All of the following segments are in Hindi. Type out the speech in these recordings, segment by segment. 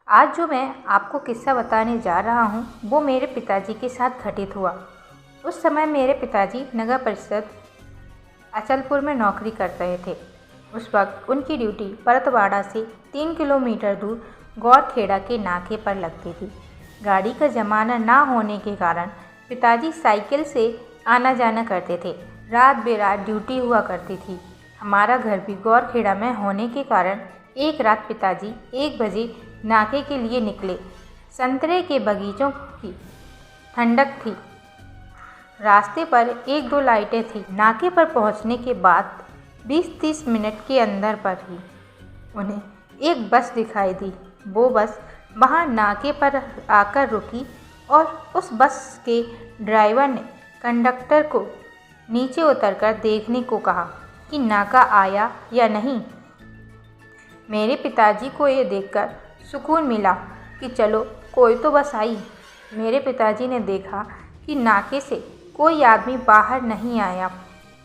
आज जो मैं आपको किस्सा बताने जा रहा हूँ वो मेरे पिताजी के साथ घटित हुआ। उस समय मेरे पिताजी नगर परिषद अचलपुर में नौकरी कर रहे थे। उस वक्त उनकी ड्यूटी परतवाड़ा से 3 किलोमीटर दूर गौरखेड़ा के नाके पर लगती थी। गाड़ी का जमाना ना होने के कारण पिताजी साइकिल से आना जाना करते थे। रात बेरात ड्यूटी हुआ करती थी। हमारा घर भी गौरखेड़ा में होने के कारण एक रात पिताजी 1 बजे नाके के लिए निकले। संतरे के बगीचों की ठंडक थी। रास्ते पर 1-2 लाइटें थी। नाके पर पहुंचने के बाद 20-30 मिनट के अंदर पर ही उन्हें एक बस दिखाई दी। वो बस वहां नाके पर आकर रुकी और उस बस के ड्राइवर ने कंडक्टर को नीचे उतरकर देखने को कहा कि नाका आया या नहीं। मेरे पिताजी को ये देखकर सुकून मिला कि चलो कोई तो बस आई। मेरे पिताजी ने देखा कि नाके से कोई आदमी बाहर नहीं आया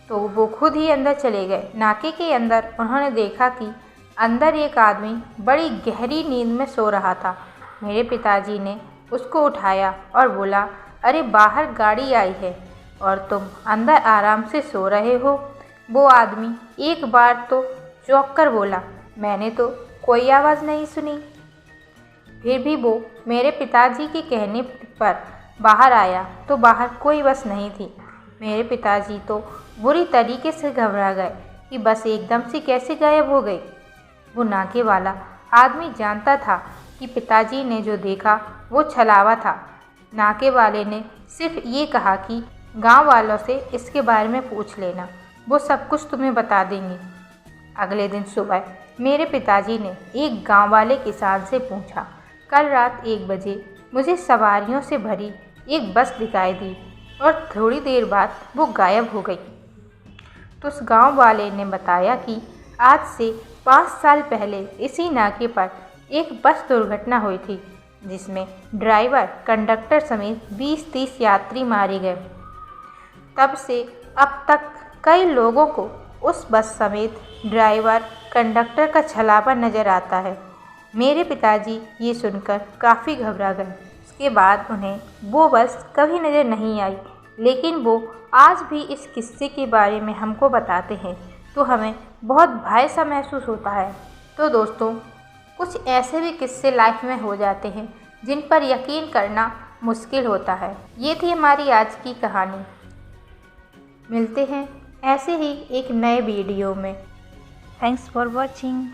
तो वो खुद ही अंदर चले गए। नाके के अंदर उन्होंने देखा कि अंदर एक आदमी बड़ी गहरी नींद में सो रहा था। मेरे पिताजी ने उसको उठाया और बोला, अरे बाहर गाड़ी आई है और तुम अंदर आराम से सो रहे हो। वो आदमी एक बार तो चौंक कर बोला, मैंने तो कोई आवाज़ नहीं सुनी। फिर भी वो मेरे पिताजी के कहने पर बाहर आया तो बाहर कोई बस नहीं थी। मेरे पिताजी तो बुरी तरीके से घबरा गए कि बस एकदम से कैसे गायब हो गई। वो नाके वाला आदमी जानता था कि पिताजी ने जो देखा वो छलावा था। नाके वाले ने सिर्फ ये कहा कि गांव वालों से इसके बारे में पूछ लेना, वो सब कुछ तुम्हें बता देंगे। अगले दिन सुबह मेरे पिताजी ने एक गांव वाले किसान से पूछा, कल रात 1 बजे मुझे सवारियों से भरी एक बस दिखाई दी और थोड़ी देर बाद वो गायब हो गई। तो उस गांव वाले ने बताया कि आज से 5 साल पहले इसी नाके पर एक बस दुर्घटना हुई थी जिसमें ड्राइवर कंडक्टर समेत 20-30 यात्री मारे गए। तब से अब तक कई लोगों को उस बस समेत ड्राइवर कंडक्टर का छलावा नज़र आता है। मेरे पिताजी ये सुनकर काफ़ी घबरा गए। उसके बाद उन्हें वो बस कभी नज़र नहीं आई, लेकिन वो आज भी इस किस्से के बारे में हमको बताते हैं तो हमें बहुत भय सा महसूस होता है। तो दोस्तों, कुछ ऐसे भी किस्से लाइफ में हो जाते हैं जिन पर यकीन करना मुश्किल होता है। ये थी हमारी आज की कहानी। मिलते हैं ऐसे ही एक नए वीडियो में। Thanks for watching.